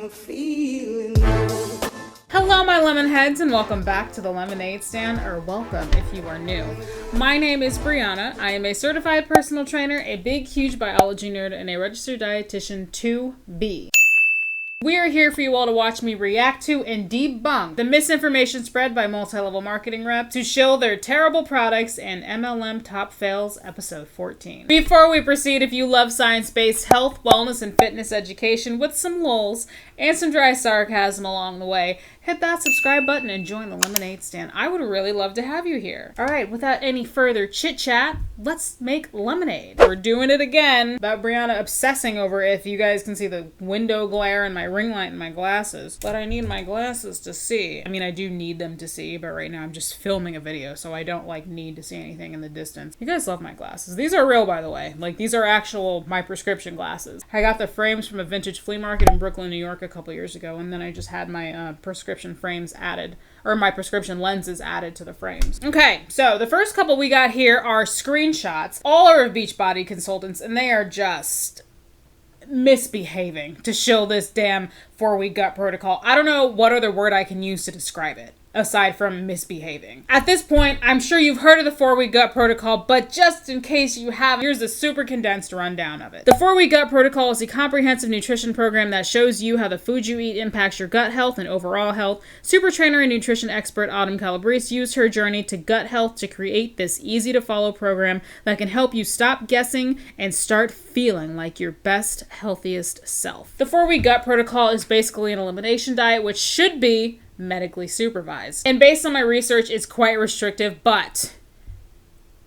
I'm feeling low. Hello, my lemon heads, and welcome back to the Lemonade Stand, or welcome if you are new. My name is Brianna. I am a certified personal trainer, a big, huge biology nerd, and a registered dietitian to be. We are here for you all to watch me react to and debunk the misinformation spread by multi-level marketing reps to shill their terrible products in MLM Top Fails, episode 14. Before we proceed, if you love science-based health, wellness, and fitness education with some lulz and some dry sarcasm along the way, hit that subscribe button and join the Lemonade Stand. I would really love to have you here. All right, without any further chit-chat, let's make lemonade. We're doing it again. About Brianna obsessing over if you guys can see the window glare and my ring light and my glasses. But I need my glasses to see. I mean, I do need them to see, but right now I'm just filming a video, so I don't need to see anything in the distance. You guys love my glasses. These are real, by the way. These are actual my prescription glasses. I got the frames from a vintage flea market in Brooklyn, New York a couple years ago, and then I just had my prescription frames added, or my prescription lenses added to the frames. Okay, so the first couple we got here are screenshots. All are of Beachbody consultants, and they are just misbehaving to shill this damn 4-week gut protocol. I don't know what other word I can use to describe it aside from misbehaving. At this point, I'm sure you've heard of the 4-week gut protocol, but just in case you haven't, here's a super condensed rundown of it. The 4-week gut protocol is a comprehensive nutrition program that shows you how the food you eat impacts your gut health and overall health. Super trainer and nutrition expert Autumn Calabrese used her journey to gut health to create this easy-to-follow program that can help you stop guessing and start feeling like your best, healthiest self. The 4-week gut protocol is basically an elimination diet, which should be medically supervised. And based on my research, it's quite restrictive, but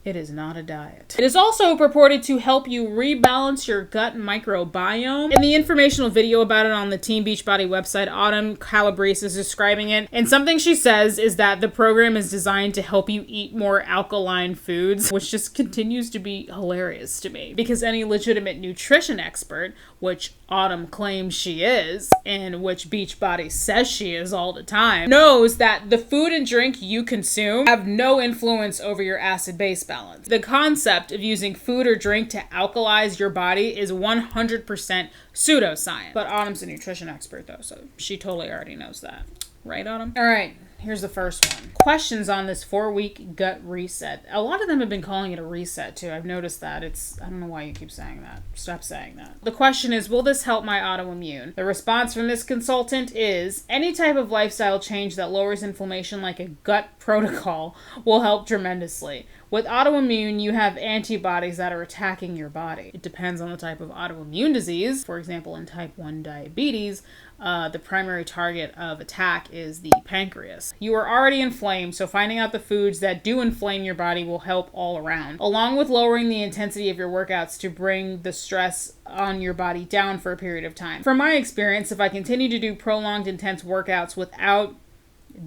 it is not a diet. It is also purported to help you rebalance your gut microbiome. In the informational video about it on the Team Beachbody website, Autumn Calabrese is describing it, and something she says is that the program is designed to help you eat more alkaline foods, which just continues to be hilarious to me, because any legitimate nutrition expert, which Autumn claims she is, and which Beachbody says she is all the time, knows that the food and drink you consume have no influence over your acid-base balance. The concept of using food or drink to alkalize your body is 100% pseudoscience. But Autumn's a nutrition expert though, so she totally already knows that. Right, Autumn? All right. Here's the first one. Questions on this 4-week gut reset. A lot of them have been calling it a reset too. I've noticed that. I don't know why you keep saying that. Stop saying that. The question is, will this help my autoimmune? The response from this consultant is, any type of lifestyle change that lowers inflammation like a gut protocol will help tremendously. With autoimmune, you have antibodies that are attacking your body. It depends on the type of autoimmune disease. For example, in type 1 diabetes, the primary target of attack is the pancreas. You are already inflamed, so finding out the foods that do inflame your body will help all around, along with lowering the intensity of your workouts to bring the stress on your body down for a period of time. From my experience, if I continue to do prolonged intense workouts without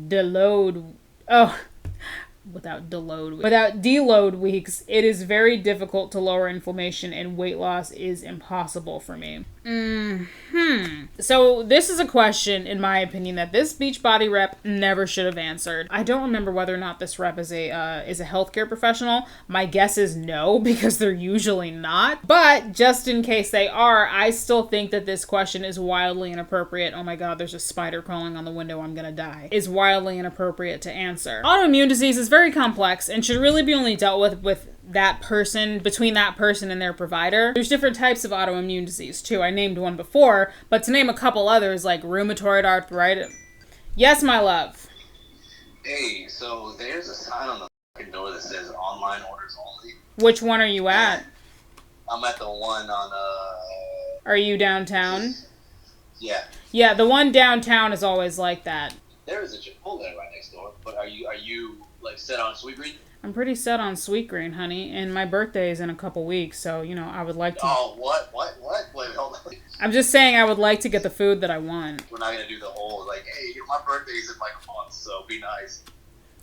deload weeks, it is very difficult to lower inflammation, and weight loss is impossible for me. So this is a question, in my opinion, that this Beachbody rep never should have answered. I don't remember whether or not this rep is a healthcare professional. My guess is no, because they're usually not. But just in case they are, I still think that this question is wildly inappropriate. Oh my God, there's a spider crawling on the window. I'm gonna die. Is wildly inappropriate to answer. Autoimmune disease is very complex and should really be only dealt with that person, between that person and their provider. There's different types of autoimmune disease too. I named one before, but to name a couple others like rheumatoid arthritis. Yes, my love. Hey, so there's a sign on the fucking door that says online orders only. Which one are you at? I'm at the one on Are you downtown? Yeah. Yeah, the one downtown is always like that. There is a Chipotle right next door, but are you like set on Sweetgreen? I'm pretty set on Sweetgreen, honey, and my birthday is in a couple weeks, so, I would like to... Oh, what? Wait, hold on. I'm just saying I would like to get the food that I want. We're not going to do the whole, hey, my birthday's in like a month, so be nice.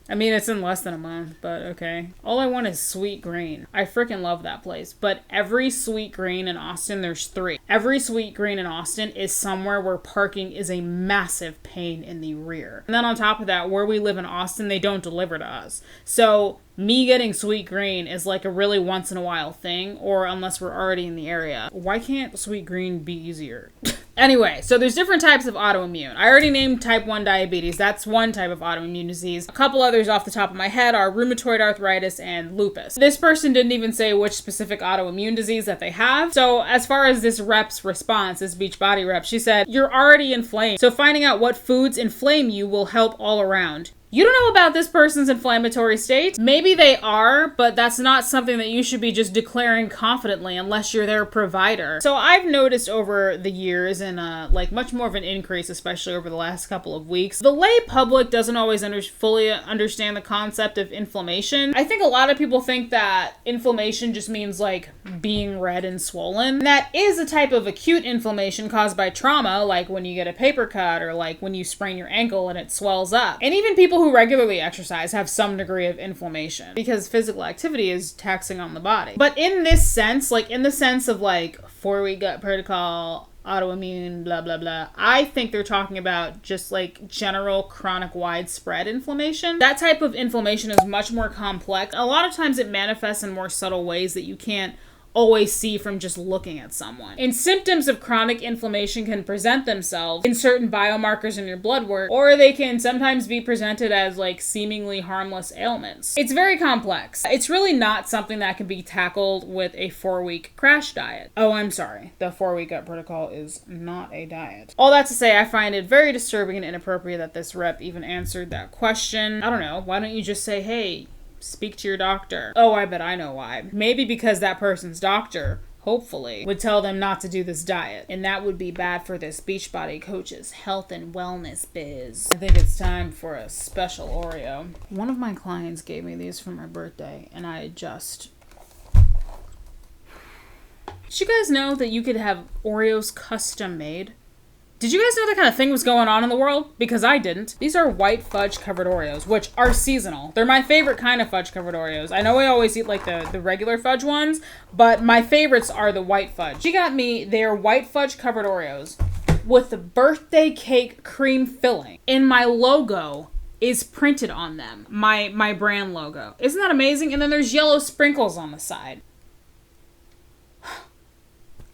I mean, it's in less than a month, but okay. All I want is Sweetgreen. I freaking love that place. But every Sweetgreen in Austin, there's 3. Every Sweetgreen in Austin is somewhere where parking is a massive pain in the rear. And then on top of that, where we live in Austin, they don't deliver to us. So me getting Sweetgreen is like a really once in a while thing, or unless we're already in the area. Why can't Sweetgreen be easier? Anyway, so there's different types of autoimmune. I already named type 1 diabetes. That's one type of autoimmune disease. A couple others off the top of my head are rheumatoid arthritis and lupus. This person didn't even say which specific autoimmune disease that they have. So as far as this rep's response, this Beachbody rep, she said, you're already inflamed. So finding out what foods inflame you will help all around. You don't know about this person's inflammatory state. Maybe they are, but that's not something that you should be just declaring confidently unless you're their provider. So I've noticed over the years, and like much more of an increase, especially over the last couple of weeks, the lay public doesn't always fully understand the concept of inflammation. I think a lot of people think that inflammation just means like being red and swollen. And that is a type of acute inflammation caused by trauma, like when you get a paper cut or like when you sprain your ankle and it swells up. And even people who regularly exercise have some degree of inflammation because physical activity is taxing on the body. But in this sense, like in the sense of like 4-week gut protocol, autoimmune, blah, blah, blah, I think they're talking about just like general chronic widespread inflammation. That type of inflammation is much more complex. A lot of times it manifests in more subtle ways that you can't always see from just looking at someone. And symptoms of chronic inflammation can present themselves in certain biomarkers in your blood work, or they can sometimes be presented as like seemingly harmless ailments. It's very complex. It's really not something that can be tackled with a 4-week crash diet. Oh, I'm sorry. The 4-week gut protocol is not a diet. All that to say, I find it very disturbing and inappropriate that this rep even answered that question. I don't know. Why don't you just say, hey, speak to your doctor? Oh, I bet I know why. Maybe because that person's doctor, hopefully, would tell them not to do this diet. And that would be bad for this Beachbody coach's health and wellness biz. I think it's time for a special Oreo. One of my clients gave me these for my birthday, and I just... Did you guys know that you could have Oreos custom made? Did you guys know that kind of thing was going on in the world? Because I didn't. These are white fudge covered Oreos, which are seasonal. They're my favorite kind of fudge covered Oreos. I know I always eat like the regular fudge ones, but my favorites are the white fudge. She got me their white fudge covered Oreos with the birthday cake cream filling. And my logo is printed on them. My brand logo. Isn't that amazing? And then there's yellow sprinkles on the side.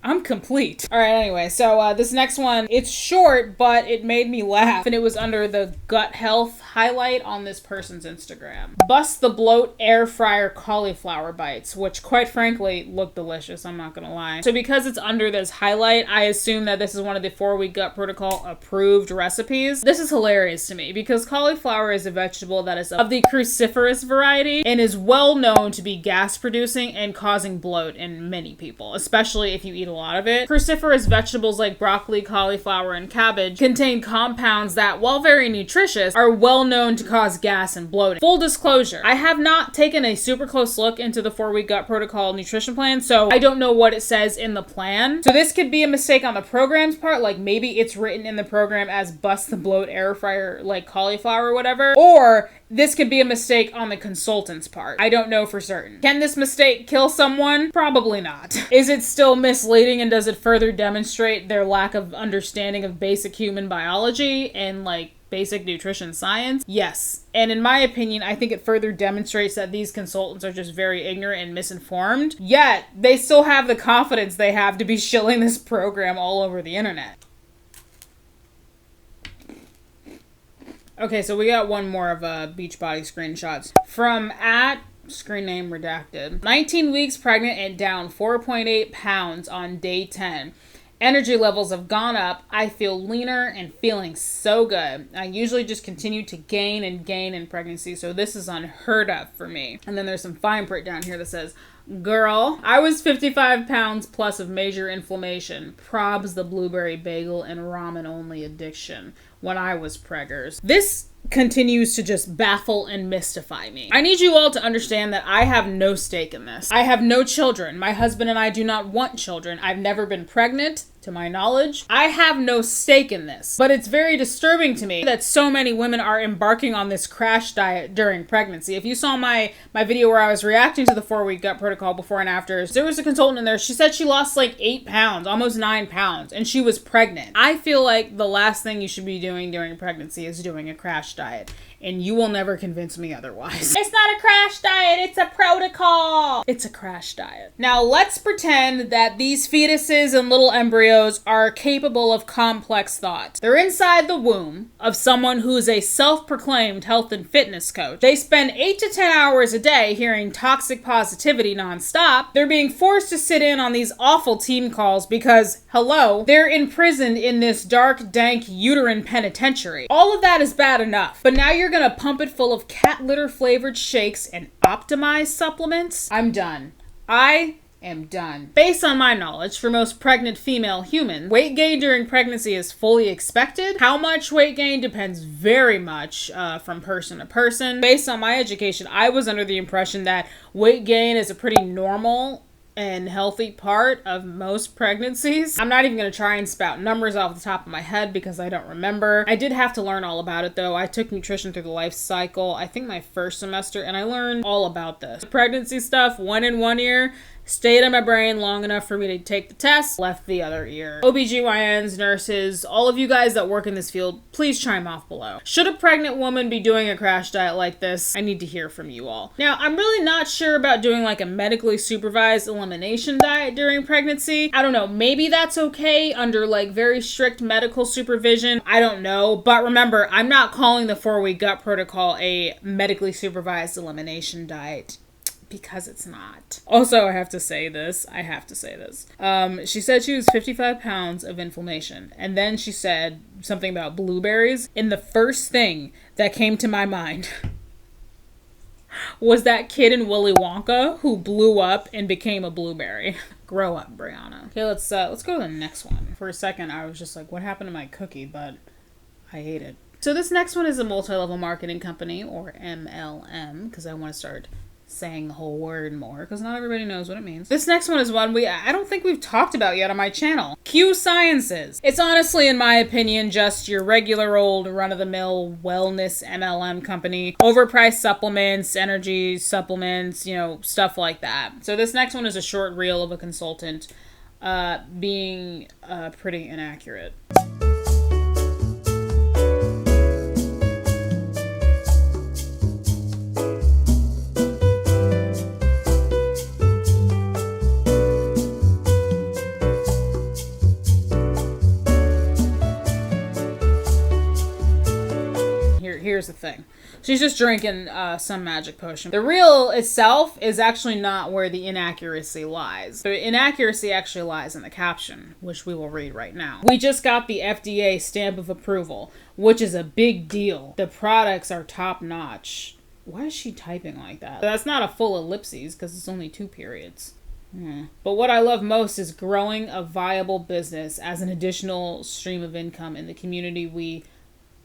I'm complete. All right, anyway, so this next one, it's short, but it made me laugh, and it was under the gut health highlight on this person's Instagram. Bust the bloat air fryer cauliflower bites, which quite frankly look delicious, I'm not gonna lie. So because it's under this highlight, I assume that this is one of the 4-week gut protocol approved recipes. This is hilarious to me because cauliflower is a vegetable that is of the cruciferous variety and is well known to be gas producing and causing bloat in many people, especially if you eat a lot of it. Cruciferous vegetables like broccoli, cauliflower, and cabbage contain compounds that, while very nutritious, are well known to cause gas and bloating. Full disclosure, I have not taken a super close look into the 4-week gut protocol nutrition plan, so I don't know what it says in the plan. So this could be a mistake on the program's part, like maybe it's written in the program as bust the bloat air fryer like cauliflower or whatever, or this could be a mistake on the consultant's part. I don't know for certain. Can this mistake kill someone? Probably not. Is it still misleading, and does it further demonstrate their lack of understanding of basic human biology and like basic nutrition science? Yes. And in my opinion, I think it further demonstrates that these consultants are just very ignorant and misinformed, yet they still have the confidence they have to be shilling this program all over the internet. Okay, so we got one more of Beachbody screenshots. From screen name redacted. 19 weeks pregnant and down 4.8 pounds on day 10. Energy levels have gone up. I feel leaner and feeling so good. I usually just continue to gain and gain in pregnancy, so this is unheard of for me. And then there's some fine print down here that says, girl, I was 55 pounds plus of major inflammation. Probs the blueberry bagel and ramen only addiction when I was preggers. This continues to just baffle and mystify me. I need you all to understand that I have no stake in this. I have no children. My husband and I do not want children. I've never been pregnant, to my knowledge. I have no stake in this. But it's very disturbing to me that so many women are embarking on this crash diet during pregnancy. If you saw my video where I was reacting to the 4-week gut protocol before and after, there was a consultant in there. She said she lost like 8 pounds, almost 9 pounds, and she was pregnant. I feel like the last thing you should be doing during pregnancy is doing a crash diet. and you will never convince me otherwise. It's not a crash diet, it's a protocol. It's a crash diet. Now let's pretend that these fetuses and little embryos are capable of complex thought. They're inside the womb of someone who's a self-proclaimed health and fitness coach. They spend 8 to 10 hours a day hearing toxic positivity nonstop. They're being forced to sit in on these awful team calls because, hello, they're imprisoned in this dark, dank, uterine penitentiary. All of that is bad enough, but now you're gonna pump it full of cat litter flavored shakes and optimized supplements? I'm done. I am done. Based on my knowledge, for most pregnant female humans, weight gain during pregnancy is fully expected. How much weight gain depends very much from person to person. Based on my education, I was under the impression that weight gain is a pretty normal and healthy part of most pregnancies. I'm not even going to try and spout numbers off the top of my head because I don't remember. I did have to learn all about it though. I took nutrition through the life cycle, I think my first semester, and I learned all about this. Pregnancy stuff went in one ear, stayed in my brain long enough for me to take the test, left the other ear. OBGYNs, nurses, all of you guys that work in this field, please chime off below. Should a pregnant woman be doing a crash diet like this? I need to hear from you all. Now, I'm really not sure about doing like a medically supervised elimination diet during pregnancy. I don't know, maybe that's okay under like very strict medical supervision. I don't know, but remember, I'm not calling the 4-week gut protocol a medically supervised elimination diet, because it's not. Also, I have to say this. She said she was 55 pounds of inflammation. And then she said something about blueberries. And the first thing that came to my mind was that kid in Willy Wonka who blew up and became a blueberry. Grow up, Brianna. Okay, let's go to the next one. For a second, I was just like, what happened to my cookie? But I ate it. So this next one is a multi-level marketing company, or MLM, because I want to start saying the whole word more because not everybody knows what it means. This next one is one I don't think we've talked about yet on my channel. Q Sciences. It's honestly, in my opinion, just your regular old run-of-the-mill wellness MLM company. Overpriced supplements, energy supplements, stuff like that. So this next one is a short reel of a consultant being pretty inaccurate. Here's the thing. She's just drinking some magic potion. The reel itself is actually not where the inaccuracy lies. The inaccuracy actually lies in the caption, which we will read right now. We just got the FDA stamp of approval, which is a big deal. The products are top notch. Why is she typing like that? That's not a full ellipses because it's only 2 periods. But what I love most is growing a viable business as an additional stream of income in the community we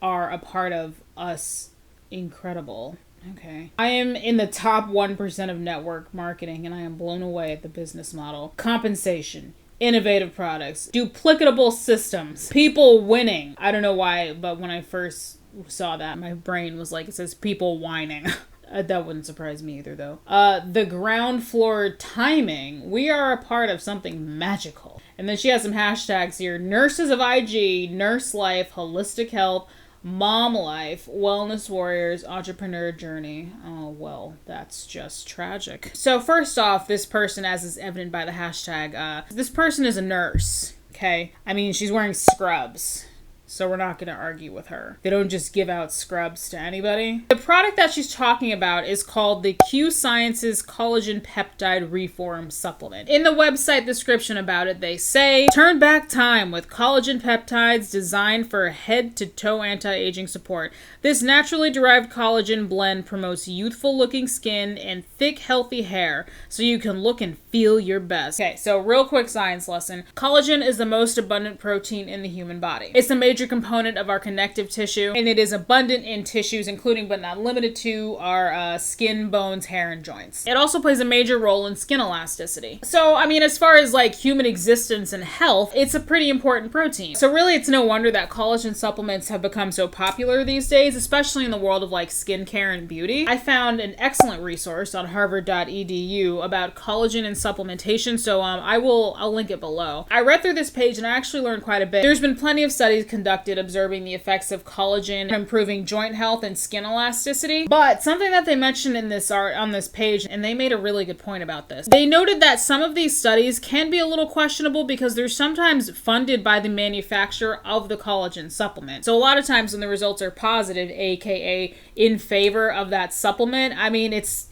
are a part of. Us incredible. Okay. I am in the top 1% of network marketing and I am blown away at the business model. Compensation, innovative products, duplicatable systems, people winning. I don't know why, but when I first saw that, my brain was like, it says people whining. That wouldn't surprise me either though. The ground floor timing. We are a part of something magical. And then she has some hashtags here. Nurses of IG, Nurse Life, Holistic Health, Mom Life, Wellness Warriors, Entrepreneur Journey. Oh, well, that's just tragic. So first off, this person, as is evident by the hashtag, this person is a nurse, okay? I mean, she's wearing scrubs, so we're not going to argue with her. They don't just give out scrubs to anybody. The product that she's talking about is called the Q Sciences Collagen Peptide Reform Supplement. In the website description about it, they say, turn back time with collagen peptides designed for head-to-toe anti-aging support. This naturally derived collagen blend promotes youthful-looking skin and thick, healthy hair so you can look and feel your best. Okay, so real quick science lesson. Collagen is the most abundant protein in the human body. It's a major component of our connective tissue, and it is abundant in tissues including but not limited to our skin, bones, hair, and joints. It also plays a major role in skin elasticity. So, I mean, as far as like human existence and health, it's a pretty important protein. So really, it's no wonder that collagen supplements have become so popular these days, especially in the world of like skincare and beauty. I found an excellent resource on harvard.edu about collagen and supplementation, so I'll link it below. I read through this page and I actually learned quite a bit. There's been plenty of studies conducted conducted observing the effects of collagen, improving joint health and skin elasticity. But something that they mentioned in this art on this page, and they made a really good point about this. They noted that some of these studies can be a little questionable because they're sometimes funded by the manufacturer of the collagen supplement. So a lot of times when the results are positive, aka in favor of that supplement, I mean, it's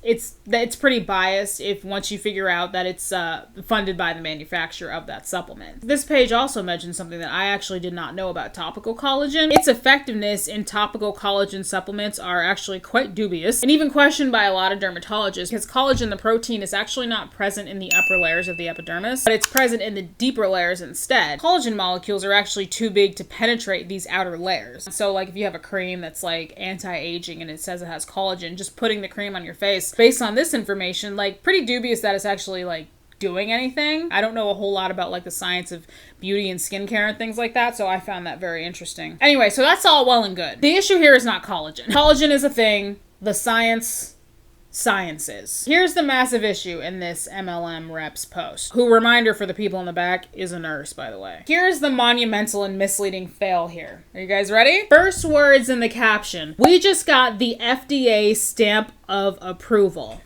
pretty biased if once you figure out that it's funded by the manufacturer of that supplement. This page also mentions something that I actually did not know about topical collagen. Its effectiveness in topical collagen supplements are actually quite dubious and even questioned by a lot of dermatologists because collagen, the protein, is actually not present in the upper layers of the epidermis, but it's present in the deeper layers instead. Collagen molecules are actually too big to penetrate these outer layers. So like if you have a cream that's like anti-aging and it says it has collagen, just putting the cream on your face based on this information, like pretty dubious that it's actually like doing anything. I don't know a whole lot about like the science of beauty and skincare and things like that, so I found that very interesting. Anyway, so that's all well and good. The issue here is not collagen. Collagen is a thing. The science is. Here's the massive issue in this MLM rep's post, who, reminder for the people in the back, is a nurse, by the way. Here's the monumental and misleading fail here. Are you guys ready? First words in the caption: we just got the FDA stamp of approval.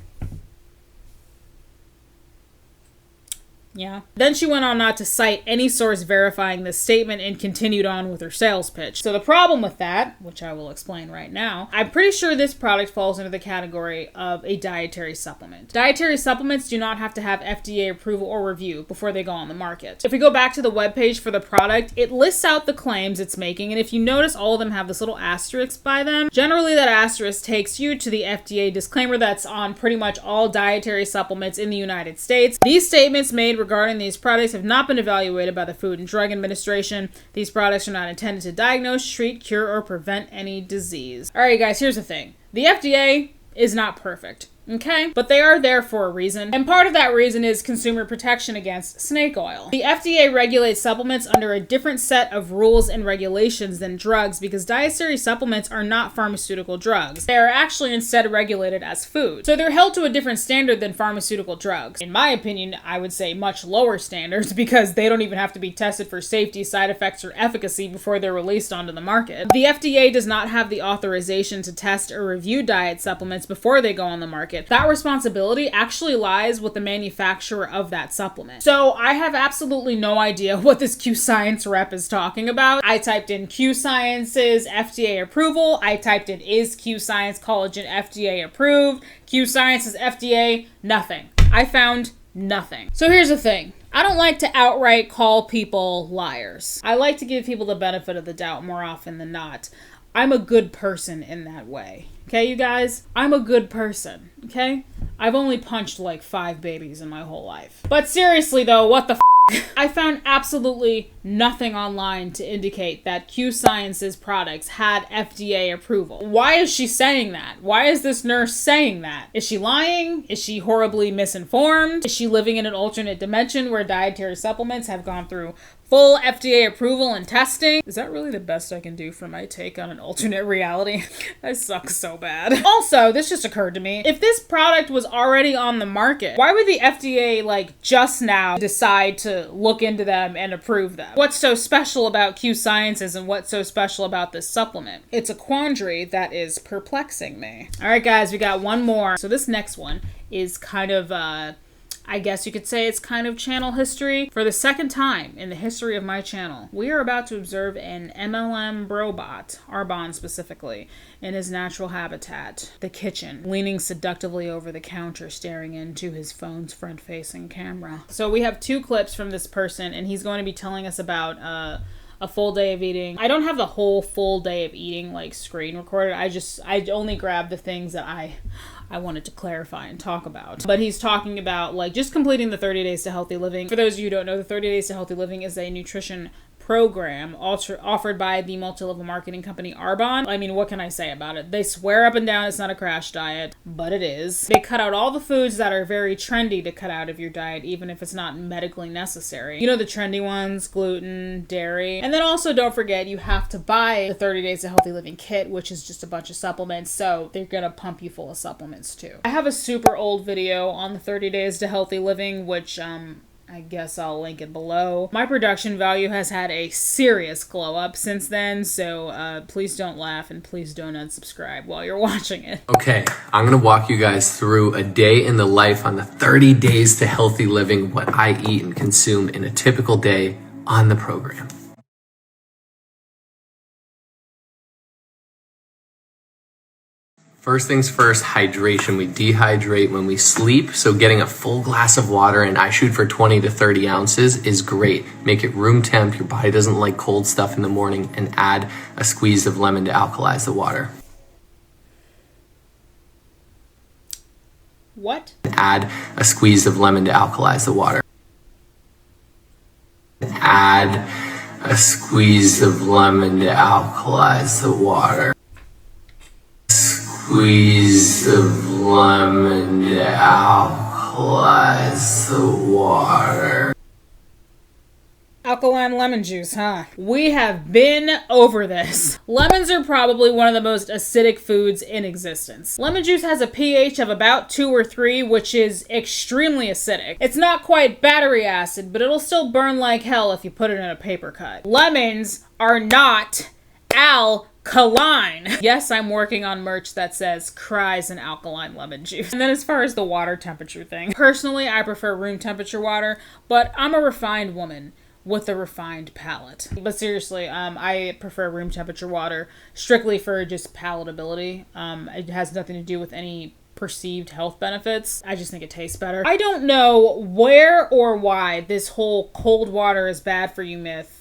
Yeah. Then she went on not to cite any source verifying this statement and continued on with her sales pitch. So the problem with that, which I will explain right now, I'm pretty sure this product falls into the category of a dietary supplement. Dietary supplements do not have to have FDA approval or review before they go on the market. If we go back to the webpage for the product, it lists out the claims it's making, and if you notice, all of them have this little asterisk by them. Generally, that asterisk takes you to the FDA disclaimer that's on pretty much all dietary supplements in the United States. These statements made regarding these products have not been evaluated by the Food and Drug Administration. These products are not intended to diagnose, treat, cure, or prevent any disease. All right, guys, here's the thing. The FDA is not perfect. Okay? But they are there for a reason. And part of that reason is consumer protection against snake oil. The FDA regulates supplements under a different set of rules and regulations than drugs because dietary supplements are not pharmaceutical drugs. They are actually instead regulated as food. So they're held to a different standard than pharmaceutical drugs. In my opinion, I would say much lower standards because they don't even have to be tested for safety, side effects, or efficacy before they're released onto the market. The FDA does not have the authorization to test or review diet supplements before they go on the market. That responsibility actually lies with the manufacturer of that supplement. So I have absolutely no idea what this Q Science rep is talking about. I typed in Q Science's FDA approval. I typed in is Q Science collagen FDA approved? Q Science's FDA, nothing. I found nothing. So here's the thing. I don't like to outright call people liars. I like to give people the benefit of the doubt more often than not. I'm a good person in that way. Okay, you guys? I'm a good person, okay? I've only punched like 5 babies in my whole life. But seriously though, what the I found absolutely nothing online to indicate that Q Science's products had FDA approval. Why is she saying that? Why is this nurse saying that? Is she lying? Is she horribly misinformed? Is she living in an alternate dimension where dietary supplements have gone through full FDA approval and testing? Is that really the best I can do for my take on an alternate reality? I suck so bad. Also, this just occurred to me. If this product was already on the market, why would the FDA like just now decide to look into them and approve them? What's so special about Q Sciences and what's so special about this supplement? It's a quandary that is perplexing me. All right, guys, we got one more. So this next one is kind of I guess you could say it's kind of channel history. For the second time in the history of my channel, we are about to observe an MLM robot, Avon specifically, in his natural habitat, the kitchen, leaning seductively over the counter, staring into his phone's front-facing camera. So we have 2 clips from this person, and he's going to be telling us about a full day of eating. I don't have the whole full day of eating like screen recorded. I only grabbed the things that I wanted to clarify and talk about. But he's talking about like just completing the 30 Days to Healthy Living. For those of you who don't know, the 30 Days to Healthy Living is a nutrition program offered by the multi-level marketing company Avon. I mean, what can I say about it? They swear up and down it's not a crash diet, but it is. They cut out all the foods that are very trendy to cut out of your diet, even if it's not medically necessary. You know, the trendy ones, gluten, dairy. And then also don't forget, you have to buy the 30 Days to Healthy Living kit, which is just a bunch of supplements. So they're gonna pump you full of supplements too. I have a super old video on the 30 Days to Healthy Living, which I guess I'll link it below. My production value has had a serious glow up since then, so please don't laugh and please don't unsubscribe while you're watching it. Okay, I'm gonna walk you guys through a day in the life on the 30 days to healthy living, what I eat and consume in a typical day on the program. First things first, hydration. We dehydrate when we sleep, so getting a full glass of water, and I shoot for 20 to 30 ounces, is great. Make it room temp, your body doesn't like cold stuff in the morning, and add a squeeze of lemon to alkalize the water. What? Add a squeeze of lemon to alkalize the water. Add a squeeze of lemon to alkalize the water. Squeeze of lemon to alkalize the water. Alkaline lemon juice, huh? We have been over this. Lemons are probably one of the most acidic foods in existence. Lemon juice has a pH of about 2 or 3, which is extremely acidic. It's not quite battery acid, but it'll still burn like hell if you put it in a paper cut. Lemons are not alkaline. Yes, I'm working on merch that says cries an alkaline lemon juice. And then as far as the water temperature thing, personally, I prefer room temperature water, but I'm a refined woman with a refined palate. But seriously, I prefer room temperature water strictly for just palatability. It has nothing to do with any perceived health benefits. I just think it tastes better. I don't know where or why this whole cold water is bad for you myth.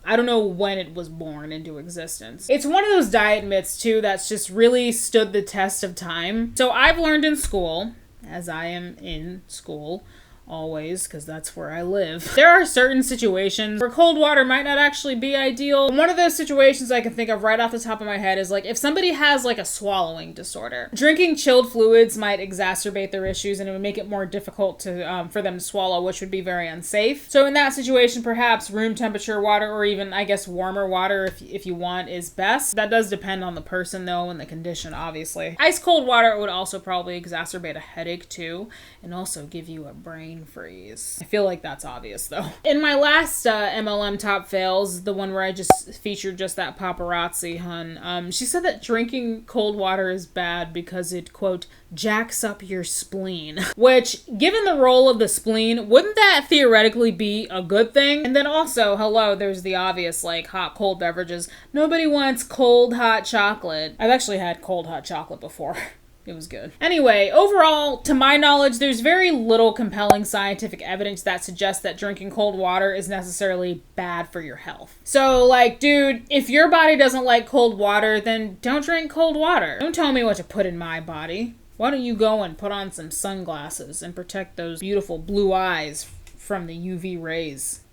I don't know when it was born into existence. It's one of those diet myths too that's just really stood the test of time. So I've learned in school, as I am in school, always, because that's where I live. There are certain situations where cold water might not actually be ideal. One of those situations I can think of right off the top of my head is like if somebody has like a swallowing disorder. Drinking chilled fluids might exacerbate their issues and it would make it more difficult to for them to swallow, which would be very unsafe. So in that situation, perhaps room temperature water, or even I guess warmer water if you want, is best. That does depend on the person though and the condition, obviously. Ice cold water would also probably exacerbate a headache too, and also give you a brain freeze. I feel like that's obvious though. In my last MLM Top Fails, the one where I just featured just that paparazzi hun, she said that drinking cold water is bad because it, quote, jacks up your spleen. Which, given the role of the spleen, wouldn't that theoretically be a good thing? And then also, hello, there's the obvious like hot cold beverages. Nobody wants cold hot chocolate. I've actually had cold hot chocolate before. It was good. Anyway, overall, to my knowledge, there's very little compelling scientific evidence that suggests that drinking cold water is necessarily bad for your health. So, like, dude, if your body doesn't like cold water, then don't drink cold water. Don't tell me what to put in my body. Why don't you go and put on some sunglasses and protect those beautiful blue eyes from the UV rays?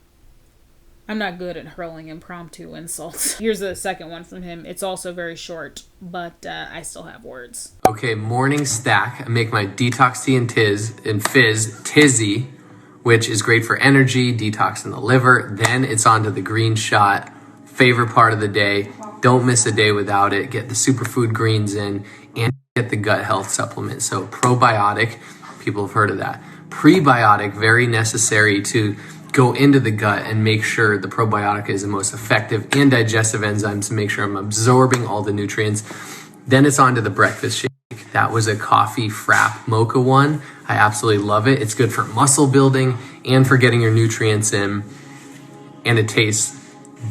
I'm not good at hurling impromptu insults. Here's the second one from him. It's also very short, but I still have words. Okay, morning stack. I make my detox tea and fizz tizzy, which is great for energy, detoxing the liver. Then it's on to the green shot. Favorite part of the day. Don't miss a day without it. Get the superfood greens in and get the gut health supplement. So probiotic, people have heard of that. Prebiotic, very necessary to go into the gut and make sure the probiotic is the most effective and digestive enzymes to make sure I'm absorbing all the nutrients. Then it's on to the breakfast shake. That was a coffee frap mocha one. I absolutely love it. It's good for muscle building and for getting your nutrients in. And it tastes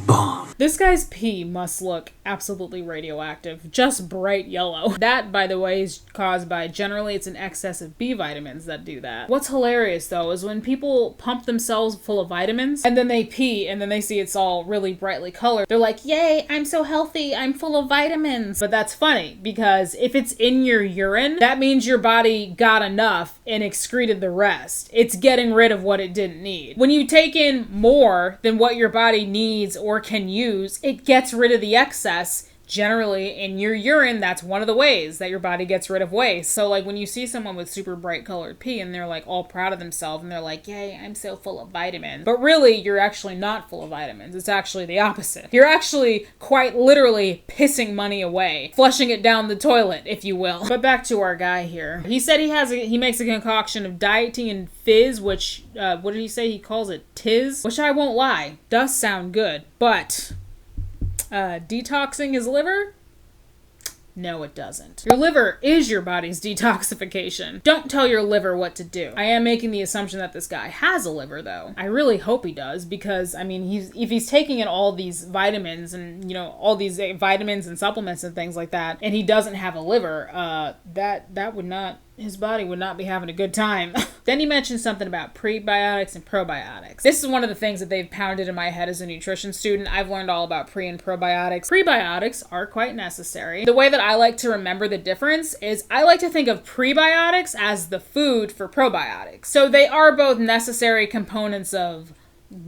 bomb. This guy's pee must look absolutely radioactive, just bright yellow. That, by the way, is caused by, generally, it's an excess of B vitamins that do that. What's hilarious, though, is when people pump themselves full of vitamins, and then they pee, and then they see it's all really brightly colored. They're like, yay, I'm so healthy, I'm full of vitamins. But that's funny, because if it's in your urine, that means your body got enough and excreted the rest. It's getting rid of what it didn't need. When you take in more than what your body needs or can use, it gets rid of the excess, generally in your urine, that's one of the ways that your body gets rid of waste. So like when you see someone with super bright colored pee and they're like all proud of themselves and they're like, yay, I'm so full of vitamins. But really, you're actually not full of vitamins. It's actually the opposite. You're actually quite literally pissing money away, flushing it down the toilet, if you will. But back to our guy here. He said he makes a concoction of dieting and fizz, which, what did he say? He calls it tiz, which I won't lie, does sound good, but detoxing his liver? No, it doesn't. Your liver is your body's detoxification. Don't tell your liver what to do. I am making the assumption that this guy has a liver, though. I really hope he does, because, I mean, if he's taking in all these vitamins and, you know, all these vitamins and supplements and things like that, and he doesn't have a liver, that would not... his body would not be having a good time. Then he mentioned something about prebiotics and probiotics. This is one of the things that they've pounded in my head as a nutrition student. I've learned all about pre and probiotics. Prebiotics are quite necessary. The way that I like to remember the difference is I like to think of prebiotics as the food for probiotics. So they are both necessary components of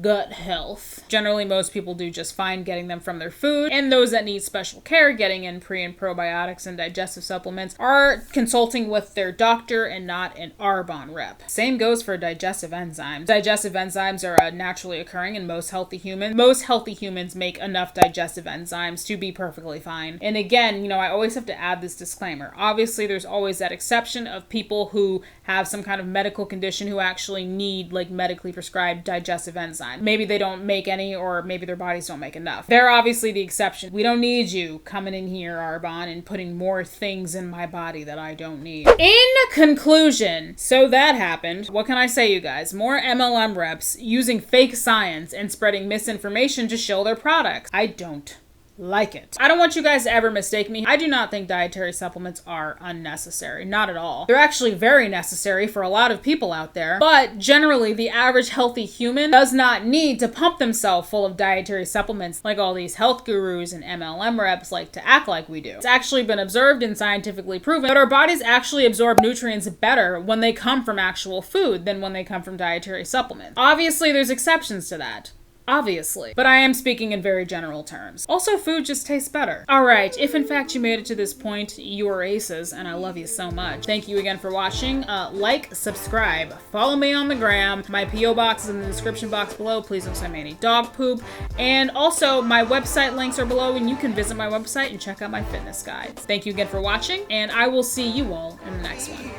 gut health. Generally, most people do just fine getting them from their food, and those that need special care getting in pre and probiotics and digestive supplements are consulting with their doctor and not an Avon rep. Same goes for digestive enzymes. Digestive enzymes are naturally occurring in most healthy humans. Most healthy humans make enough digestive enzymes to be perfectly fine. And again, you know, I always have to add this disclaimer. Obviously, there's always that exception of people who have some kind of medical condition who actually need like medically prescribed digestive enzymes. Maybe they don't make any, or maybe their bodies don't make enough. They're obviously the exception. We don't need you coming in here, Avon, and putting more things in my body that I don't need. In conclusion, so that happened. What can I say, you guys? More MLM reps using fake science and spreading misinformation to show their products. I don't like it. I don't want you guys to ever mistake me. I do not think dietary supplements are unnecessary. Not at all. They're actually very necessary for a lot of people out there. But generally, the average healthy human does not need to pump themselves full of dietary supplements like all these health gurus and MLM reps like to act like we do. It's actually been observed and scientifically proven that our bodies actually absorb nutrients better when they come from actual food than when they come from dietary supplements. Obviously, there's exceptions to that. Obviously. But I am speaking in very general terms. Also, food just tastes better. Alright, if in fact you made it to this point, you are aces, and I love you so much. Thank you again for watching. Like, subscribe, follow me on the gram. My P.O. box is in the description box below. Please don't send me any dog poop. And also, my website links are below, and you can visit my website and check out my fitness guides. Thank you again for watching, and I will see you all in the next one.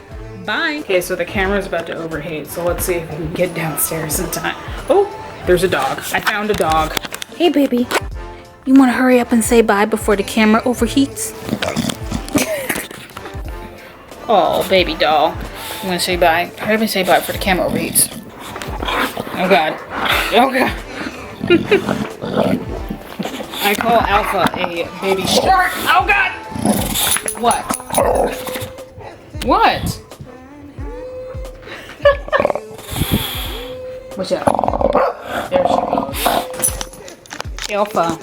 Bye! Okay, so the camera's about to overheat, so let's see if we can get downstairs in time. Oh! There's a dog. I found a dog. Hey, baby. You want to hurry up and say bye before the camera overheats? Oh, baby doll. You want to say bye? Hurry up and say bye before the camera overheats. Oh, God. Oh, God. I call Alpha a baby shark. Oh, God. What? What? Watch out. There she goes. Alpha.